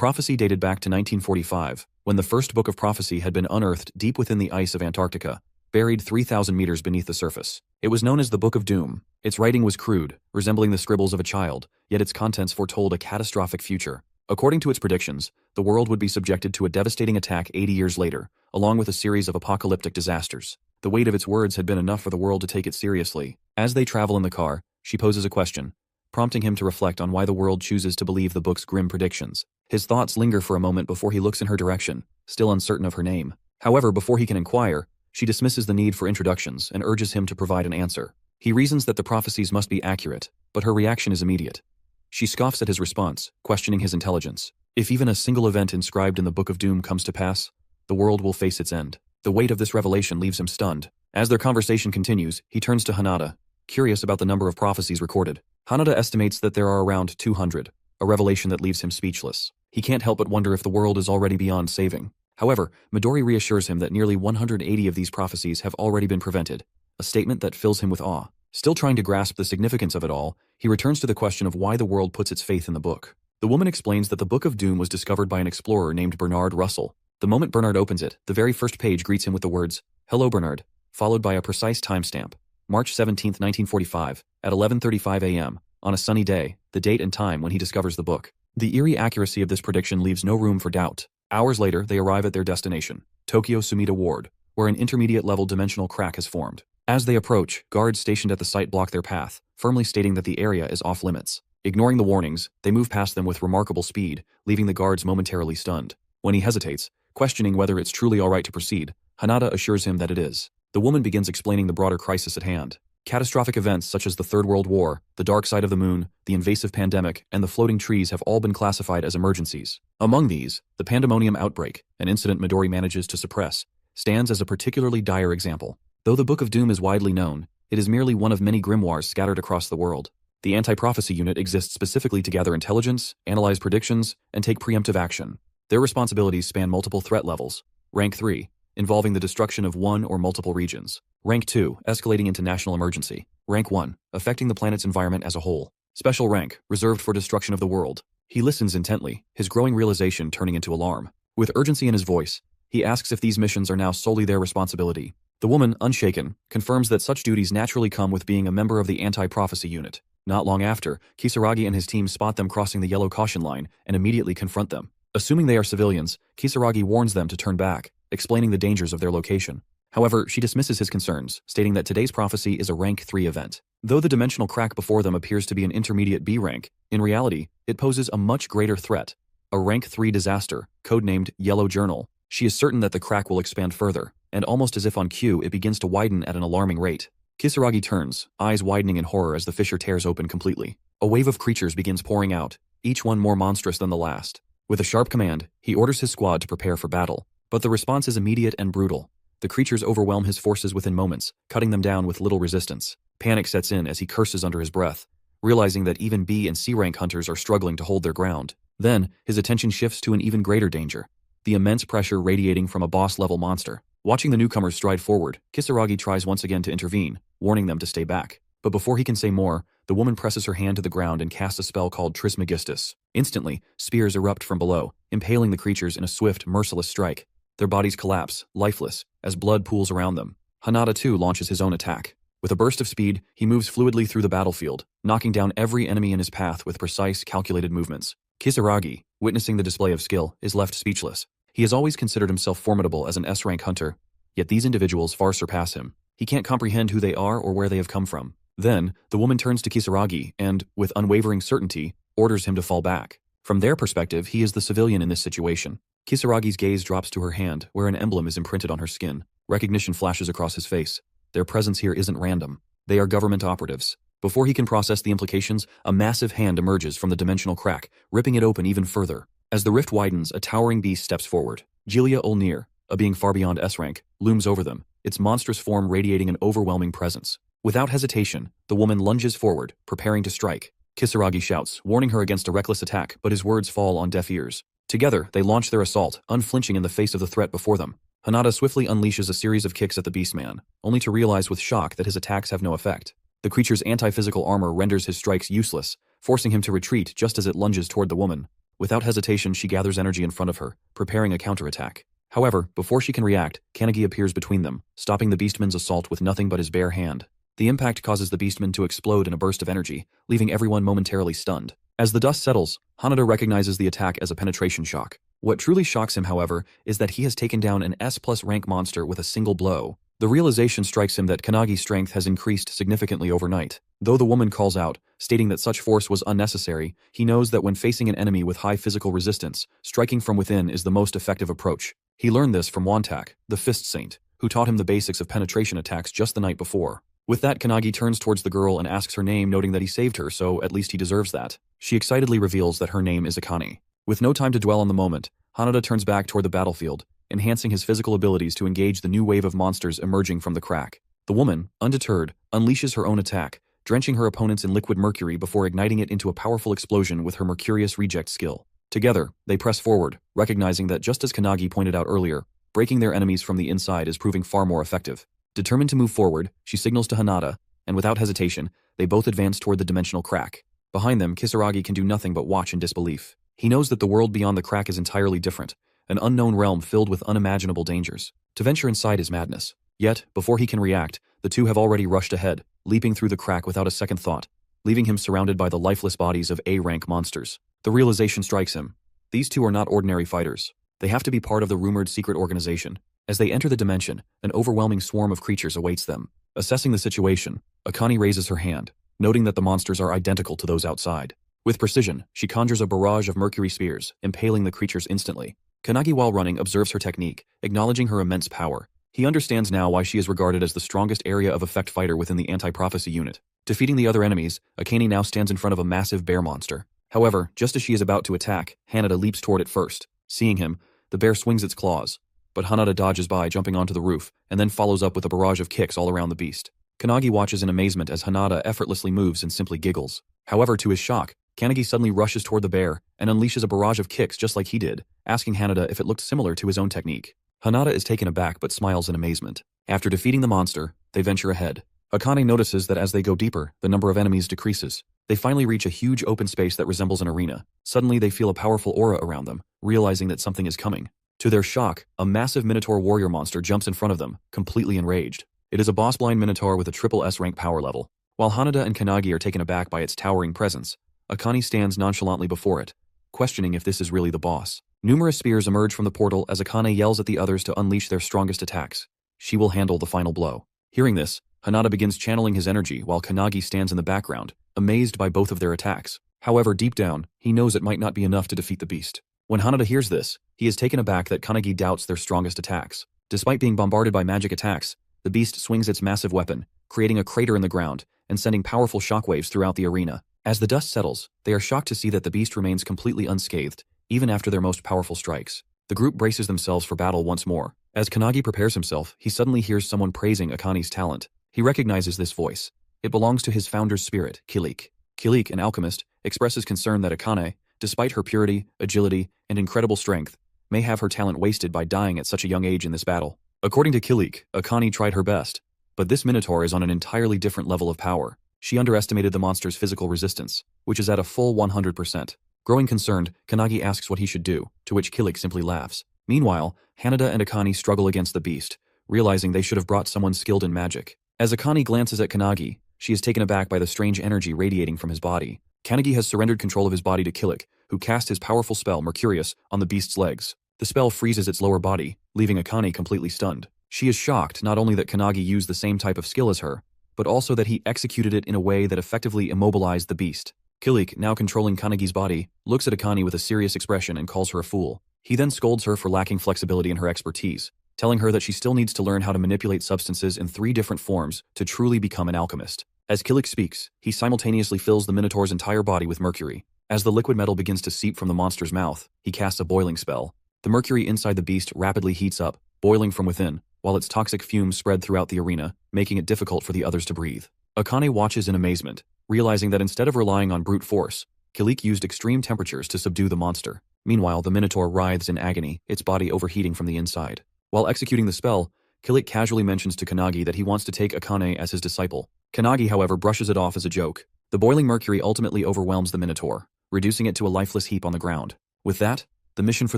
prophecy dated back to 1945, when the first book of prophecy had been unearthed deep within the ice of Antarctica, buried 3,000 meters beneath the surface. It was known as the Book of Doom. Its writing was crude, resembling the scribbles of a child, yet its contents foretold a catastrophic future. According to its predictions, the world would be subjected to a devastating attack 80 years later, along with a series of apocalyptic disasters. The weight of its words had been enough for the world to take it seriously. As they travel in the car, she poses a question, prompting him to reflect on why the world chooses to believe the book's grim predictions. His thoughts linger for a moment before he looks in her direction, still uncertain of her name. However, before he can inquire, she dismisses the need for introductions and urges him to provide an answer. He reasons that the prophecies must be accurate, but her reaction is immediate. She scoffs at his response, questioning his intelligence. If even a single event inscribed in the Book of Doom comes to pass, the world will face its end. The weight of this revelation leaves him stunned. As their conversation continues, he turns to Hanada, curious about the number of prophecies recorded. Hanada estimates that there are around 200, a revelation that leaves him speechless. He can't help but wonder if the world is already beyond saving. However, Midori reassures him that nearly 180 of these prophecies have already been prevented, a statement that fills him with awe. Still trying to grasp the significance of it all, he returns to the question of why the world puts its faith in the book. The woman explains that the Book of Doom was discovered by an explorer named Bernard Russell. The moment Bernard opens it, the very first page greets him with the words, "Hello Bernard," followed by a precise timestamp, March 17, 1945, at 11:35 a.m., on a sunny day, the date and time when he discovers the book. The eerie accuracy of this prediction leaves no room for doubt. Hours later, they arrive at their destination, Tokyo Sumida Ward, where an intermediate-level dimensional crack has formed. As they approach, guards stationed at the site block their path, firmly stating that the area is off-limits. Ignoring the warnings, they move past them with remarkable speed, leaving the guards momentarily stunned. When he hesitates, questioning whether it's truly all right to proceed, Hanada assures him that it is. The woman begins explaining the broader crisis at hand. Catastrophic events such as the Third World War, the dark side of the moon, the invasive pandemic, and the floating trees have all been classified as emergencies. Among these, the pandemonium outbreak, an incident Midori manages to suppress, stands as a particularly dire example. Though the Book of Doom is widely known, it is merely one of many grimoires scattered across the world. The Anti-Prophecy Unit exists specifically to gather intelligence, analyze predictions, and take preemptive action. Their responsibilities span multiple threat levels. Rank 3, involving the destruction of one or multiple regions. Rank 2, escalating into national emergency. Rank 1, affecting the planet's environment as a whole. Special rank, reserved for destruction of the world. He listens intently, his growing realization turning into alarm. With urgency in his voice, he asks if these missions are now solely their responsibility. The woman, unshaken, confirms that such duties naturally come with being a member of the Anti-Prophecy Unit. Not long after, Kisaragi and his team spot them crossing the yellow caution line and immediately confront them. Assuming they are civilians, Kisaragi warns them to turn back, explaining the dangers of their location. However, she dismisses his concerns, stating that today's prophecy is a Rank 3 event. Though the dimensional crack before them appears to be an intermediate B rank, in reality, it poses a much greater threat. A Rank 3 disaster, codenamed Yellow Journal. She is certain that the crack will expand further, and almost as if on cue, it begins to widen at an alarming rate. Kisaragi turns, eyes widening in horror as the fissure tears open completely. A wave of creatures begins pouring out, each one more monstrous than the last. With a sharp command, he orders his squad to prepare for battle. But the response is immediate and brutal. The creatures overwhelm his forces within moments, cutting them down with little resistance. Panic sets in as he curses under his breath, realizing that even B and C rank hunters are struggling to hold their ground. Then, his attention shifts to an even greater danger. The immense pressure radiating from a boss-level monster. Watching the newcomers stride forward, Kisaragi tries once again to intervene, warning them to stay back. But before he can say more, the woman presses her hand to the ground and casts a spell called Trismegistus. Instantly, spears erupt from below, impaling the creatures in a swift, merciless strike. Their bodies collapse, lifeless, as blood pools around them. Hanada too launches his own attack. With a burst of speed, he moves fluidly through the battlefield, knocking down every enemy in his path with precise, calculated movements. Kisaragi, witnessing the display of skill, is left speechless. He has always considered himself formidable as an S-rank hunter, yet these individuals far surpass him. He can't comprehend who they are or where they have come from. Then, the woman turns to Kisaragi and, with unwavering certainty, orders him to fall back. From their perspective, he is the civilian in this situation. Kisaragi's gaze drops to her hand, where an emblem is imprinted on her skin. Recognition flashes across his face. Their presence here isn't random. They are government operatives. Before he can process the implications, a massive hand emerges from the dimensional crack, ripping it open even further. As the rift widens, a towering beast steps forward. Gilia Ulnir, a being far beyond S-rank, looms over them, its monstrous form radiating an overwhelming presence. Without hesitation, the woman lunges forward, preparing to strike. Kisaragi shouts, warning her against a reckless attack, but his words fall on deaf ears. Together, they launch their assault, unflinching in the face of the threat before them. Hanada swiftly unleashes a series of kicks at the beastman, only to realize with shock that his attacks have no effect. The creature's anti-physical armor renders his strikes useless, forcing him to retreat just as it lunges toward the woman. Without hesitation, she gathers energy in front of her, preparing a counterattack. However, before she can react, Kanagi appears between them, stopping the beastman's assault with nothing but his bare hand. The impact causes the beastman to explode in a burst of energy, leaving everyone momentarily stunned. As the dust settles, Hanada recognizes the attack as a penetration shock. What truly shocks him, however, is that he has taken down an S+ rank monster with a single blow. The realization strikes him that Kanagi's strength has increased significantly overnight. Though the woman calls out, stating that such force was unnecessary, he knows that when facing an enemy with high physical resistance, striking from within is the most effective approach. He learned this from Wontak, the Fist Saint, who taught him the basics of penetration attacks just the night before. With that, Kanagi turns towards the girl and asks her name, noting that he saved her, so at least he deserves that. She excitedly reveals that her name is Akane. With no time to dwell on the moment, Hanada turns back toward the battlefield, enhancing his physical abilities to engage the new wave of monsters emerging from the crack. The woman, undeterred, unleashes her own attack, drenching her opponents in liquid mercury before igniting it into a powerful explosion with her Mercurius reject skill. Together, they press forward, recognizing that just as Kanagi pointed out earlier, breaking their enemies from the inside is proving far more effective. Determined to move forward, she signals to Hanada, and without hesitation, they both advance toward the dimensional crack. Behind them, Kisaragi can do nothing but watch in disbelief. He knows that the world beyond the crack is entirely different, an unknown realm filled with unimaginable dangers. To venture inside is madness. Yet, before he can react, the two have already rushed ahead, leaping through the crack without a second thought, leaving him surrounded by the lifeless bodies of A-rank monsters. The realization strikes him. These two are not ordinary fighters. They have to be part of the rumored secret organization. As they enter the dimension, an overwhelming swarm of creatures awaits them. Assessing the situation, Akane raises her hand, noting that the monsters are identical to those outside. With precision, she conjures a barrage of mercury spears, impaling the creatures instantly. Kanagi, while running, observes her technique, acknowledging her immense power. He understands now why she is regarded as the strongest area of effect fighter within the anti-prophecy unit. Defeating the other enemies, Akane now stands in front of a massive bear monster. However, just as she is about to attack, Hanada leaps toward it first. Seeing him, the bear swings its claws, but Hanada dodges by, jumping onto the roof, and then follows up with a barrage of kicks all around the beast. Kanagi watches in amazement as Hanada effortlessly moves and simply giggles. However, to his shock, Kanagi suddenly rushes toward the bear and unleashes a barrage of kicks just like he did, asking Hanada if it looked similar to his own technique. Hanada is taken aback but smiles in amazement. After defeating the monster, they venture ahead. Akane notices that as they go deeper, the number of enemies decreases. They finally reach a huge open space that resembles an arena. Suddenly, they feel a powerful aura around them, realizing that something is coming. To their shock, a massive Minotaur warrior monster jumps in front of them, completely enraged. It is a boss-blind Minotaur with a triple S rank power level. While Hanada and Kanagi are taken aback by its towering presence, Akane stands nonchalantly before it, questioning if this is really the boss. Numerous spears emerge from the portal as Akane yells at the others to unleash their strongest attacks. She will handle the final blow. Hearing this, Hanada begins channeling his energy while Kanagi stands in the background, amazed by both of their attacks. However, deep down, he knows it might not be enough to defeat the beast. When Hanada hears this, he is taken aback that Kanagi doubts their strongest attacks. Despite being bombarded by magic attacks, the beast swings its massive weapon, creating a crater in the ground and sending powerful shockwaves throughout the arena. As the dust settles, they are shocked to see that the beast remains completely unscathed, even after their most powerful strikes. The group braces themselves for battle once more. As Kanagi prepares himself, he suddenly hears someone praising Akane's talent. He recognizes this voice. It belongs to his founder's spirit, Kilik. Kilik, an alchemist, expresses concern that Akane, despite her purity, agility, and incredible strength, may have her talent wasted by dying at such a young age in this battle. According to Kilik, Akane tried her best, but this Minotaur is on an entirely different level of power. She underestimated the monster's physical resistance, which is at a full 100%. Growing concerned, Kanagi asks what he should do, to which Kilik simply laughs. Meanwhile, Hanada and Akane struggle against the beast, realizing they should have brought someone skilled in magic. As Akane glances at Kanagi, she is taken aback by the strange energy radiating from his body. Kanagi has surrendered control of his body to Kilik, who cast his powerful spell, Mercurius, on the beast's legs. The spell freezes its lower body, leaving Akane completely stunned. She is shocked not only that Kanagi used the same type of skill as her, but also that he executed it in a way that effectively immobilized the beast. Kilik, now controlling Kanagi's body, looks at Akane with a serious expression and calls her a fool. He then scolds her for lacking flexibility in her expertise, telling her that she still needs to learn how to manipulate substances in 3 different forms to truly become an alchemist. As Kilik speaks, he simultaneously fills the Minotaur's entire body with mercury. As the liquid metal begins to seep from the monster's mouth, he casts a boiling spell. The mercury inside the beast rapidly heats up, boiling from within, while its toxic fumes spread throughout the arena, making it difficult for the others to breathe. Akane watches in amazement, realizing that instead of relying on brute force, Kilik used extreme temperatures to subdue the monster. Meanwhile, the Minotaur writhes in agony, its body overheating from the inside. While executing the spell, Kilik casually mentions to Kanagi that he wants to take Akane as his disciple. Kanagi, however, brushes it off as a joke. The boiling mercury ultimately overwhelms the Minotaur, reducing it to a lifeless heap on the ground. With that, the mission for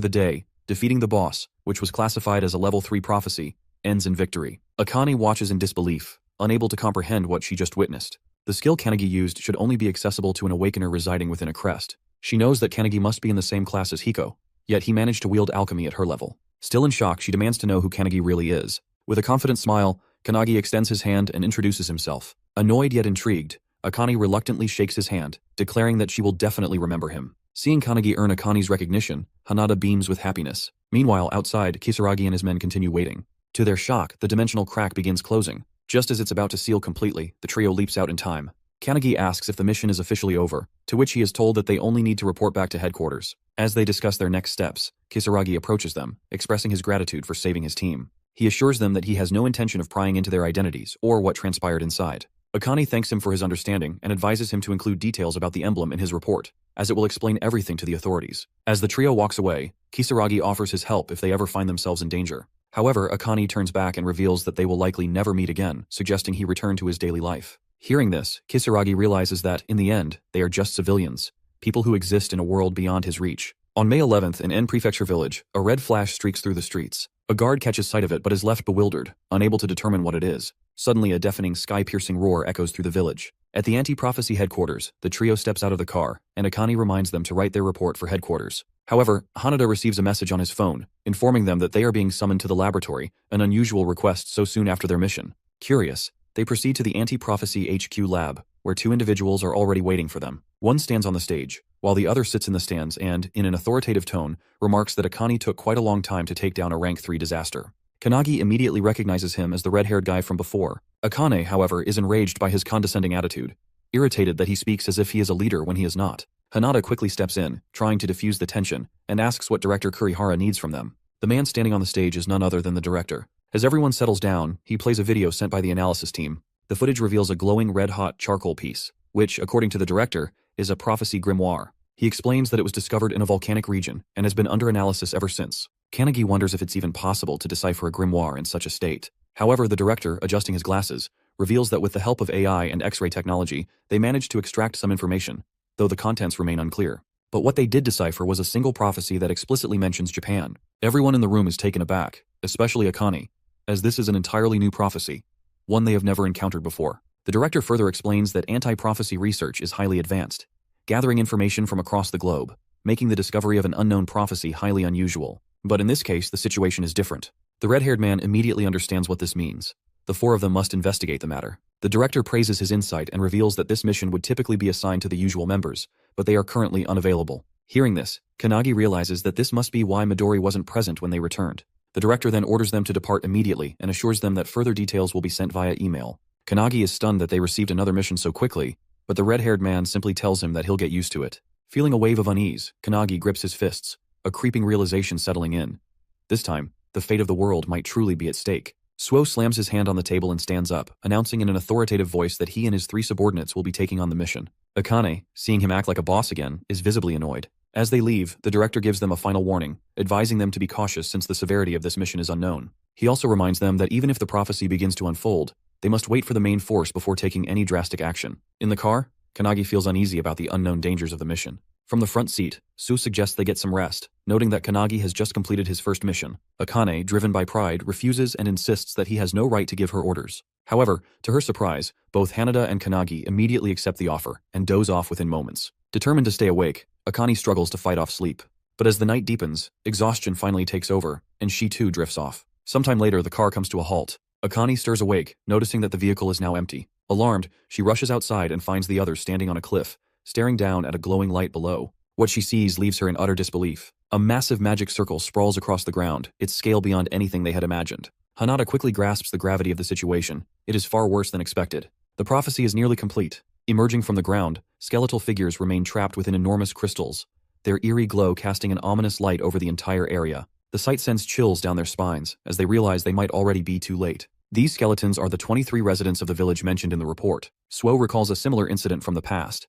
the day, defeating the boss, which was classified as a level 3 prophecy, ends in victory. Akane watches in disbelief, unable to comprehend what she just witnessed. The skill Kanagi used should only be accessible to an awakener residing within a crest. She knows that Kanagi must be in the same class as Hiko, yet he managed to wield alchemy at her level. Still in shock, she demands to know who Kanagi really is. With a confident smile, Kanagi extends his hand and introduces himself. Annoyed yet intrigued, Akane reluctantly shakes his hand, declaring that she will definitely remember him. Seeing Kanagi earn Akane's recognition, Hanada beams with happiness. Meanwhile, outside, Kisaragi and his men continue waiting. To their shock, the dimensional crack begins closing. Just as it's about to seal completely, the trio leaps out in time. Kanagi asks if the mission is officially over, to which he is told that they only need to report back to headquarters. As they discuss their next steps, Kisaragi approaches them, expressing his gratitude for saving his team. He assures them that he has no intention of prying into their identities or what transpired inside. Akane thanks him for his understanding and advises him to include details about the emblem in his report, as it will explain everything to the authorities. As the trio walks away, Kisaragi offers his help if they ever find themselves in danger. However, Akane turns back and reveals that they will likely never meet again, suggesting he return to his daily life. Hearing this, Kisaragi realizes that, in the end, they are just civilians, people who exist in a world beyond his reach. On May 11th in N Prefecture Village, a red flash streaks through the streets. A guard catches sight of it but is left bewildered, unable to determine what it is. Suddenly, a deafening, sky-piercing roar echoes through the village. At the anti-prophecy headquarters, the trio steps out of the car, and Akane reminds them to write their report for headquarters. However, Hanada receives a message on his phone, informing them that they are being summoned to the laboratory, an unusual request so soon after their mission. Curious, they proceed to the anti-prophecy HQ lab, where two individuals are already waiting for them. One stands on the stage, while the other sits in the stands and, in an authoritative tone, remarks that Akane took quite a long time to take down a rank 3 disaster. Kanagi immediately recognizes him as the red-haired guy from before. Akane, however, is enraged by his condescending attitude, irritated that he speaks as if he is a leader when he is not. Hanada quickly steps in, trying to diffuse the tension, and asks what Director Kurihara needs from them. The man standing on the stage is none other than the director. As everyone settles down, he plays a video sent by the analysis team. The footage reveals a glowing red-hot charcoal piece, which, according to the director, is a prophecy grimoire. He explains that it was discovered in a volcanic region and has been under analysis ever since. Kanagi wonders if it's even possible to decipher a grimoire in such a state. However, the director, adjusting his glasses, reveals that with the help of AI and X-ray technology, they managed to extract some information, though the contents remain unclear. But what they did decipher was a single prophecy that explicitly mentions Japan. Everyone in the room is taken aback, especially Akane, as this is an entirely new prophecy, one they have never encountered before. The director further explains that anti-prophecy research is highly advanced, gathering information from across the globe, making the discovery of an unknown prophecy highly unusual. But in this case, the situation is different. The red-haired man immediately understands what this means. The four of them must investigate the matter. The director praises his insight and reveals that this mission would typically be assigned to the usual members, but they are currently unavailable. Hearing this, Kanagi realizes that this must be why Midori wasn't present when they returned. The director then orders them to depart immediately and assures them that further details will be sent via email. Kanagi is stunned that they received another mission so quickly, but the red-haired man simply tells him that he'll get used to it. Feeling a wave of unease, Kanagi grips his fists, a creeping realization settling in. This time, the fate of the world might truly be at stake. Suo slams his hand on the table and stands up, announcing in an authoritative voice that he and his 3 subordinates will be taking on the mission. Akane, seeing him act like a boss again, is visibly annoyed. As they leave, the director gives them a final warning, advising them to be cautious since the severity of this mission is unknown. He also reminds them that even if the prophecy begins to unfold, they must wait for the main force before taking any drastic action. In the car, Kanagi feels uneasy about the unknown dangers of the mission. From the front seat, Su suggests they get some rest, noting that Kanagi has just completed his first mission. Akane, driven by pride, refuses and insists that he has no right to give her orders. However, to her surprise, both Hanada and Kanagi immediately accept the offer and doze off within moments. Determined to stay awake, Akane struggles to fight off sleep. But as the night deepens, exhaustion finally takes over, and she too drifts off. Sometime later, the car comes to a halt. Akane stirs awake, noticing that the vehicle is now empty. Alarmed, she rushes outside and finds the others standing on a cliff, staring down at a glowing light below. What she sees leaves her in utter disbelief. A massive magic circle sprawls across the ground, its scale beyond anything they had imagined. Hanada quickly grasps the gravity of the situation. It is far worse than expected. The prophecy is nearly complete. Emerging from the ground, skeletal figures remain trapped within enormous crystals, their eerie glow casting an ominous light over the entire area. The sight sends chills down their spines, as they realize they might already be too late. These skeletons are the 23 residents of the village mentioned in the report. Suo recalls a similar incident from the past.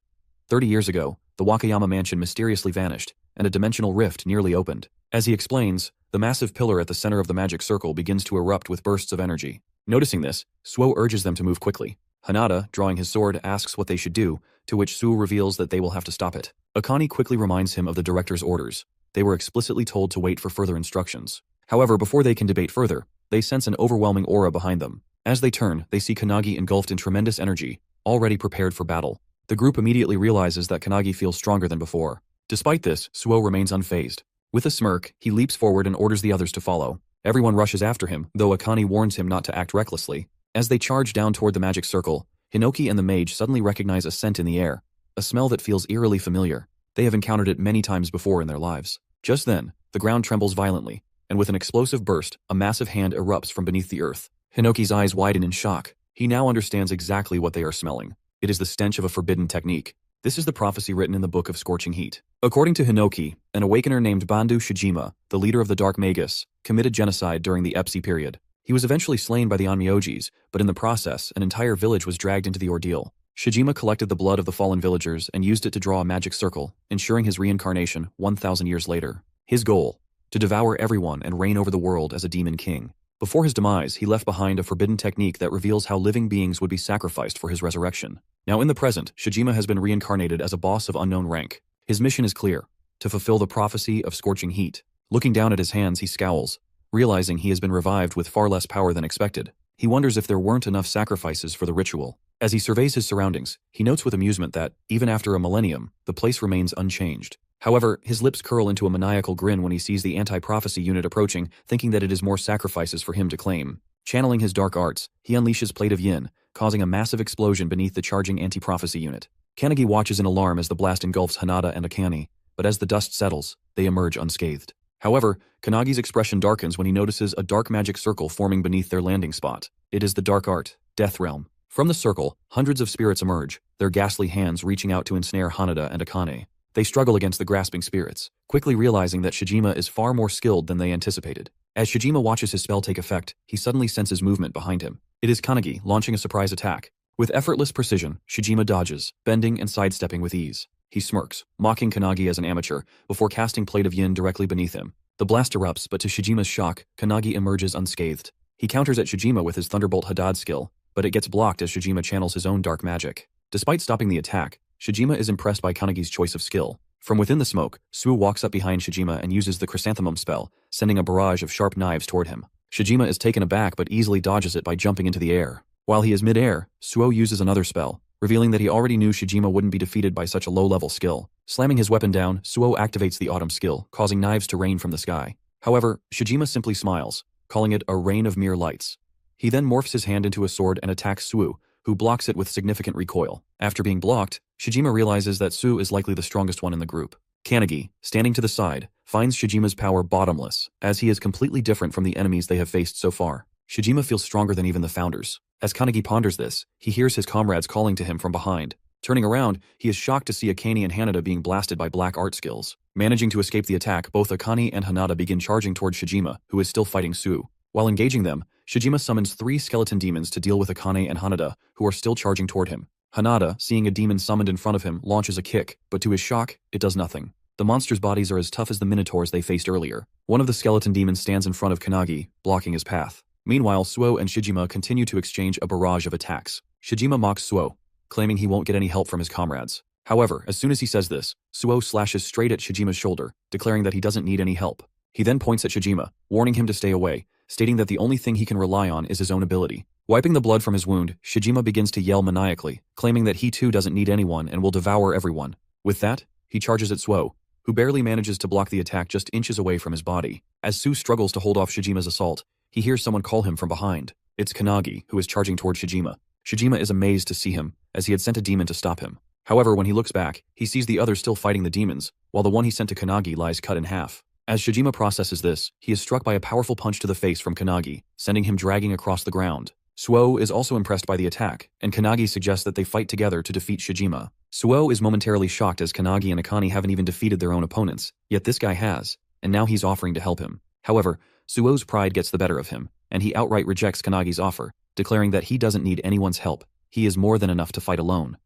30 years ago, the Wakayama mansion mysteriously vanished, and a dimensional rift nearly opened. As he explains, the massive pillar at the center of the magic circle begins to erupt with bursts of energy. Noticing this, Suo urges them to move quickly. Hanada, drawing his sword, asks what they should do, to which Suo reveals that they will have to stop it. Akane quickly reminds him of the director's orders. they were explicitly told to wait for further instructions. However, before they can debate further, they sense an overwhelming aura behind them. As they turn, they see Kanagi engulfed in tremendous energy, already prepared for battle. The group immediately realizes that Kanagi feels stronger than before. Despite this, Suo remains unfazed. With a smirk, he leaps forward and orders the others to follow. Everyone rushes after him, though Akane warns him not to act recklessly. As they charge down toward the magic circle, Hinoki and the mage suddenly recognize a scent in the air, a smell that feels eerily familiar. They have encountered it many times before in their lives. Just then, the ground trembles violently, and with an explosive burst, a massive hand erupts from beneath the earth. Hinoki's eyes widen in shock. He now understands exactly what they are smelling. It is the stench of a forbidden technique. This is the prophecy written in the Book of Scorching Heat. According to Hinoki, an awakener named Bandu Shijima, the leader of the Dark Magus, committed genocide during the Epsi period. He was eventually slain by the Onmyojis, but in the process, an entire village was dragged into the ordeal. Shijima collected the blood of the fallen villagers and used it to draw a magic circle, ensuring his reincarnation 1,000 years later. His goal? To devour everyone and reign over the world as a demon king. Before his demise, he left behind a forbidden technique that reveals how living beings would be sacrificed for his resurrection. Now in the present, Shijima has been reincarnated as a boss of unknown rank. His mission is clear: to fulfill the prophecy of Scorching Heat. Looking down at his hands, he scowls, realizing he has been revived with far less power than expected. He wonders if there weren't enough sacrifices for the ritual. As he surveys his surroundings, he notes with amusement that, even after a millennium, the place remains unchanged. However, his lips curl into a maniacal grin when he sees the anti-prophecy unit approaching, thinking that it is more sacrifices for him to claim. Channeling his dark arts, he unleashes Plate of Yin, causing a massive explosion beneath the charging anti-prophecy unit. Kanagi watches in alarm as the blast engulfs Hanada and Akane, but as the dust settles, they emerge unscathed. However, Kanagi's expression darkens when he notices a dark magic circle forming beneath their landing spot. It is the dark art, Death Realm. From the circle, hundreds of spirits emerge, their ghastly hands reaching out to ensnare Hanada and Akane. They struggle against the grasping spirits, quickly realizing that Shijima is far more skilled than they anticipated. As Shijima watches his spell take effect, he suddenly senses movement behind him. It is Kanagi launching a surprise attack. With effortless precision, Shijima dodges, bending and sidestepping with ease. He smirks, mocking Kanagi as an amateur, before casting Plate of Yin directly beneath him. The blast erupts, but to Shijima's shock, Kanagi emerges unscathed. He counters at Shijima with his Thunderbolt Hadad skill, but it gets blocked as Shijima channels his own dark magic. Despite stopping the attack, Shijima is impressed by Kanagi's choice of skill. From within the smoke, Suo walks up behind Shijima and uses the Chrysanthemum spell, sending a barrage of sharp knives toward him. Shijima is taken aback but easily dodges it by jumping into the air. While he is mid-air, Suo uses another spell, revealing that he already knew Shijima wouldn't be defeated by such a low-level skill. Slamming his weapon down, Suo activates the Autumn skill, causing knives to rain from the sky. However, Shijima simply smiles, calling it a rain of mere lights. He then morphs his hand into a sword and attacks Suo, who blocks it with significant recoil. After being blocked, Shijima realizes that Suo is likely the strongest one in the group. Kanagi, standing to the side, finds Shijima's power bottomless, as he is completely different from the enemies they have faced so far. Shijima feels stronger than even the founders. As Kanagi ponders this, he hears his comrades calling to him from behind. Turning around, he is shocked to see Akane and Hanada being blasted by black art skills. Managing to escape the attack, both Akane and Hanada begin charging toward Shijima, who is still fighting Suo. While engaging them, Shijima summons 3 skeleton demons to deal with Akane and Hanada, who are still charging toward him. Hanada, seeing a demon summoned in front of him, launches a kick, but to his shock, it does nothing. The monsters' bodies are as tough as the minotaurs they faced earlier. One of the skeleton demons stands in front of Kanagi, blocking his path. Meanwhile, Suo and Shijima continue to exchange a barrage of attacks. Shijima mocks Suo, claiming he won't get any help from his comrades. However, as soon as he says this, Suo slashes straight at Shijima's shoulder, declaring that he doesn't need any help. He then points at Shijima, warning him to stay away, stating that the only thing he can rely on is his own ability. Wiping the blood from his wound, Shijima begins to yell maniacally, claiming that he too doesn't need anyone and will devour everyone. With that, he charges at Suo, who barely manages to block the attack just inches away from his body. As Suo struggles to hold off Shijima's assault, he hears someone call him from behind. It's Kanagi, who is charging toward Shijima. Shijima is amazed to see him, as he had sent a demon to stop him. However, when he looks back, he sees the others still fighting the demons, while the one he sent to Kanagi lies cut in half. As Shijima processes this, he is struck by a powerful punch to the face from Kanagi, sending him dragging across the ground. Suo is also impressed by the attack, and Kanagi suggests that they fight together to defeat Shijima. Suo is momentarily shocked as Kanagi and Akane haven't even defeated their own opponents, yet this guy has, and now he's offering to help him. However, Suo's pride gets the better of him, and he outright rejects Kanagi's offer, declaring that he doesn't need anyone's help. He is more than enough to fight alone.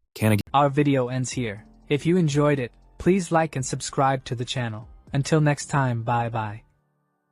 Our video ends here. If you enjoyed it, please like and subscribe to the channel. Until next time, bye bye.